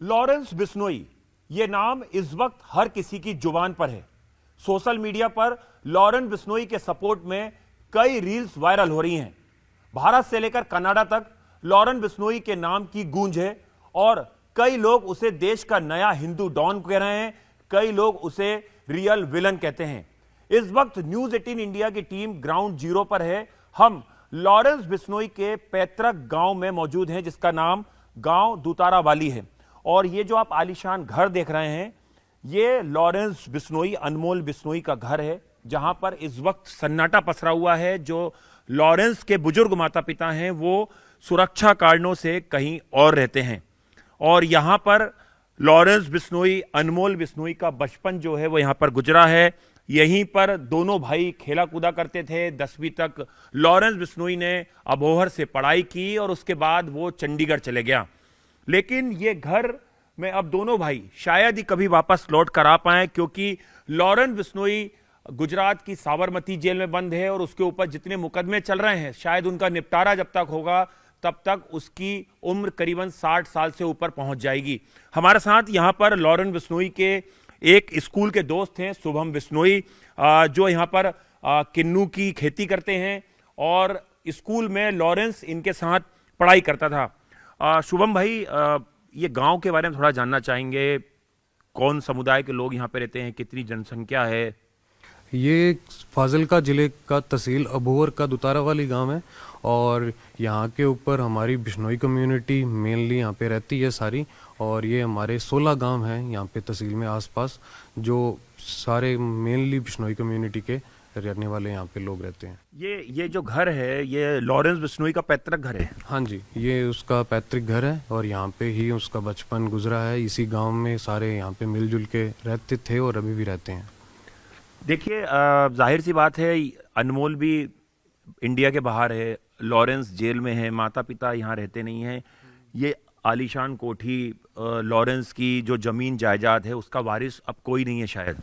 Lawrence Bishnoi, ये नाम इस वक्त हर किसी की जुबान पर है। सोशल मीडिया पर लॉरेंस बिश्नोई के सपोर्ट में कई रील्स वायरल हो रही हैं। भारत से लेकर कनाडा तक लॉरेंस बिश्नोई के नाम की गूंज है और कई लोग उसे देश का नया हिंदू डॉन कह रहे हैं, कई लोग उसे रियल विलन कहते हैं। इस वक्त न्यूज 18 इंडिया की टीम ग्राउंड जीरो पर है। हम लॉरेंस बिश्नोई के पैतृक गांव में मौजूद हैं, जिसका नाम गांव दुतारावाली है। और ये जो आप आलीशान घर देख रहे हैं, ये लॉरेंस बिश्नोई, अनमोल बिश्नोई का घर है, जहां पर इस वक्त सन्नाटा पसरा हुआ है। जो लॉरेंस के बुजुर्ग माता पिता हैं, वो सुरक्षा कारणों से कहीं और रहते हैं। और यहां पर लॉरेंस बिश्नोई, अनमोल बिश्नोई का बचपन जो है वो यहां पर गुजरा है। यहीं पर दोनों भाई खेला कूदा करते थे। 10वीं तक लॉरेंस बिश्नोई ने अबोहर से पढ़ाई की और उसके बाद वो चंडीगढ़ चले गया। लेकिन ये घर में अब दोनों भाई शायद ही कभी वापस लौट कर आ पाए, क्योंकि लॉरेंस बिश्नोई गुजरात की साबरमती जेल में बंद है और उसके ऊपर जितने मुकदमे चल रहे हैं, शायद उनका निपटारा जब तक होगा तब तक उसकी उम्र करीबन 60 साल से ऊपर पहुंच जाएगी। हमारे साथ यहां पर लॉरेंस बिश्नोई के एक स्कूल के दोस्त हैं, शुभम बिश्नोई, जो यहां पर किन्नू की खेती करते हैं और स्कूल में लॉरेंस इनके साथ पढ़ाई करता था। शुभम भाई, ये गांव के बारे में थोड़ा जानना चाहेंगे। कौन समुदाय के लोग यहाँ पे रहते हैं, कितनी जनसंख्या है? ये फाजिलका जिले का तहसील अबोहर का दुतारावाली गांव है और यहाँ के ऊपर हमारी बिश्नोई कम्युनिटी मेनली यहाँ पे रहती है सारी। और ये हमारे 16 गांव हैं यहाँ पे तहसील में आसपास, जो सारे मेनली बिश्नोई कम्युनिटी के रहने वाले यहाँ पे लोग रहते हैं। ये जो घर है, ये लॉरेंस बिश्नोई का पैतृक घर है? हाँ जी, ये उसका पैतृक घर है और यहाँ पे ही उसका बचपन गुजरा है। इसी गांव में सारे यहाँ पे मिलजुल के रहते थे और अभी भी रहते हैं। देखिए, जाहिर सी बात है, अनमोल भी इंडिया के बाहर है, लॉरेंस जेल में है, माता पिता यहाँ रहते नहीं हैं। ये आलीशान कोठी, लॉरेंस की जो जमीन जायदाद है, उसका वारिस अब कोई नहीं है शायद।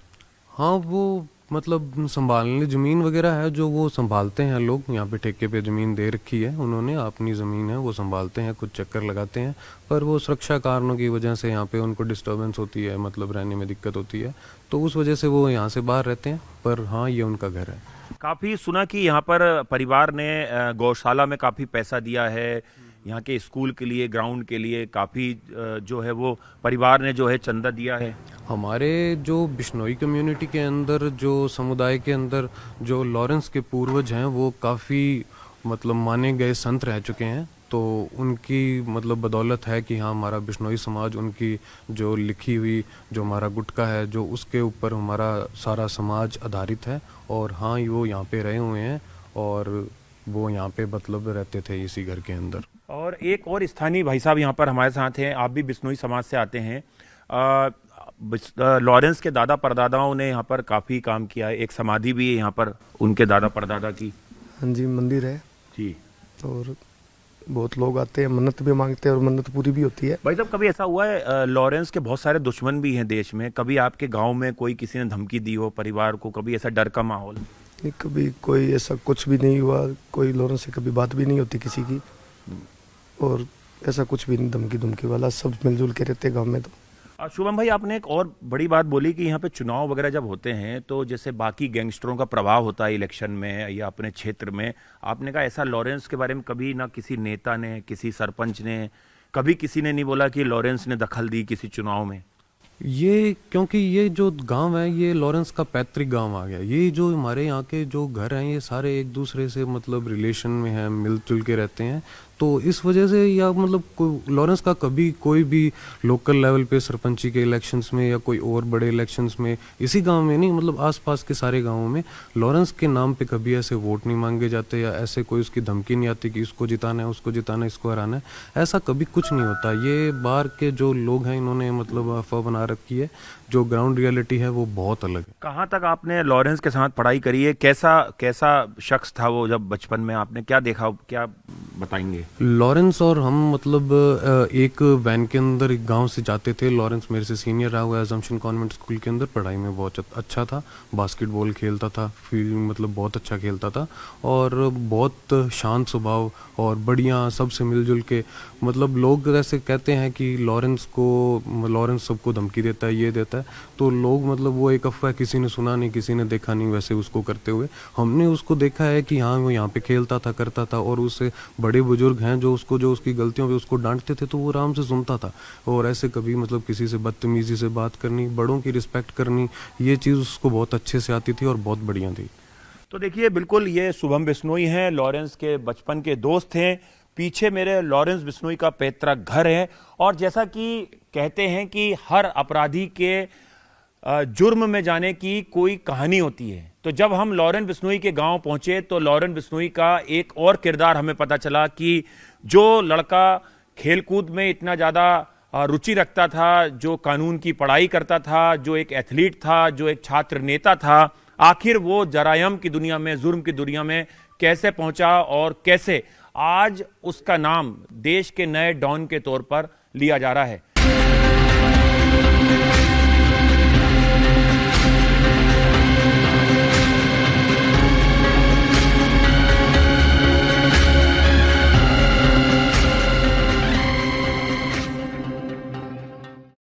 हाँ, वो मतलब संभालने ज़मीन वगैरह है जो वो संभालते हैं लोग। यहाँ पे ठेके पे ज़मीन दे रखी है उन्होंने, अपनी ज़मीन है, वो संभालते हैं, कुछ चक्कर लगाते हैं। पर वो सुरक्षा कारणों की वजह से यहाँ पे उनको डिस्टर्बेंस होती है, मतलब रहने में दिक्कत होती है, तो उस वजह से वो यहाँ से बाहर रहते हैं। पर हाँ, ये उनका घर है। काफ़ी सुना कि यहाँ पर परिवार ने गौशाला में काफ़ी पैसा दिया है, यहाँ के स्कूल के लिए, ग्राउंड के लिए काफ़ी जो है वो परिवार ने जो है चंदा दिया है। हमारे जो बिश्नोई कम्युनिटी के अंदर, जो समुदाय के अंदर जो लॉरेंस के पूर्वज हैं, वो काफ़ी मतलब माने गए संत रह चुके हैं। तो उनकी मतलब बदौलत है कि हाँ, हमारा बिश्नोई समाज, उनकी जो लिखी हुई जो हमारा गुटका है, जो उसके ऊपर हमारा सारा समाज आधारित है। और हाँ, वो यहाँ पे रहे हुए हैं और वो यहाँ पे मतलब रहते थे इसी घर के अंदर। और एक और स्थानीय भाई साहब यहाँ पर हमारे साथ हैं, आप भी बिश्नोई समाज से आते हैं। लॉरेंस के दादा परदादाओं ने यहाँ पर काफ़ी काम किया है, एक समाधि भी है यहाँ पर उनके दादा परदादा की। हाँ जी, मंदिर है जी। और बहुत लोग आते हैं, मन्नत भी मांगते हैं और मन्नत पूरी भी होती है। भाई साहब, कभी ऐसा हुआ है, लॉरेंस के बहुत सारे दुश्मन भी हैं देश में, कभी आपके गांव में कोई किसी ने धमकी दी हो परिवार को, कभी ऐसा डर का माहौल? नहीं, कभी कोई ऐसा कुछ भी नहीं हुआ। कोई लॉरेंस से कभी बात भी नहीं होती किसी की, और ऐसा कुछ भी नहीं धमकी वाला, सब मिलजुल के रहते गांव में। तो शुभम भाई, आपने एक और बड़ी बात बोली कि यहाँ पे चुनाव वगैरह जब होते हैं तो जैसे बाकी गैंगस्टरों का प्रभाव होता है इलेक्शन में या अपने क्षेत्र में, आपने कहा ऐसा लॉरेंस के बारे में कभी ना किसी नेता ने, किसी सरपंच ने, कभी किसी ने नहीं बोला कि लॉरेंस ने दखल दी किसी चुनाव में? ये क्योंकि ये जो गांव है, ये लॉरेंस का पैतृक गांव आ गया। ये जो हमारे यहाँ के जो घर हैं, ये सारे एक दूसरे से मतलब रिलेशन में हैं, मिलजुल के रहते हैं। तो इस वजह से, या मतलब लॉरेंस का कभी कोई भी लोकल लेवल पे सरपंची के इलेक्शंस में या कोई और बड़े इलेक्शंस में, इसी गांव में नहीं, मतलब आसपास के सारे गांवों में लॉरेंस के नाम पे कभी ऐसे वोट नहीं मांगे जाते या ऐसे कोई उसकी धमकी नहीं आती कि इसको जिताना है, उसको जिताना है, इसको हराना है। ऐसा कभी कुछ नहीं होता। ये बाहर के जो लोग हैं, इन्होंने मतलब अफवाह बना रखी है। जो ग्राउंड रियलिटी है वो बहुत अलग है। कहाँ तक आपने लॉरेंस के साथ पढ़ाई करी है? कैसा शख्स था वो? जब बचपन में आपने क्या देखा, क्या बताएंगे? लॉरेंस और हम मतलब एक वैन के अंदर एक गांव से जाते थे। लॉरेंस मेरे से सीनियर रहा हुआ है अजम्पशन कॉन्वेंट स्कूल के अंदर, पढ़ाई में बहुत अच्छा था, बास्केटबॉल खेलता था, फील्ड मतलब बहुत अच्छा खेलता था और बहुत शांत स्वभाव और बढ़िया, सबसे मिलजुल के। मतलब लोग ऐसे कहते हैं कि लॉरेंस सबको धमकी देता है, ये देता है, तो लोग मतलब वो एक अफवाह, किसी ने सुना नहीं, किसी ने देखा नहीं वैसे उसको करते हुए। हमने उसको देखा है कि हाँ वो यहाँ पे खेलता था, करता था, और उससे बड़े बुजुर्ग हैं जो उसकी गलतियों पे उसको डांटते थे तो वो आराम से सुनता था। और ऐसे कभी मतलब किसी से बदतमीजी से बात करनी, बड़ों की रिस्पेक्ट करनी, ये चीज़ उसको बहुत अच्छे से आती थी और बहुत बढ़िया थी। तो देखिए, बिल्कुल ये शुभम बिश्नोई हैं, लॉरेंस के बचपन के दोस्त हैं। पीछे मेरे लॉरेंस बिश्नोई का पैतृक घर है और जैसा कि कहते हैं कि हर अपराधी के जुर्म में जाने की कोई कहानी होती है, तो जब हम लॉरेंस बिश्नोई के गांव पहुंचे तो लॉरेंस बिश्नोई का एक और किरदार हमें पता चला कि जो लड़का खेलकूद में इतना ज़्यादा रुचि रखता था, जो कानून की पढ़ाई करता था, जो एक एथलीट था, जो एक छात्र नेता था, आखिर वो जरायम की दुनिया में, जुर्म की दुनिया में कैसे पहुंचा और कैसे आज उसका नाम देश के नए डॉन के तौर पर लिया जा रहा है।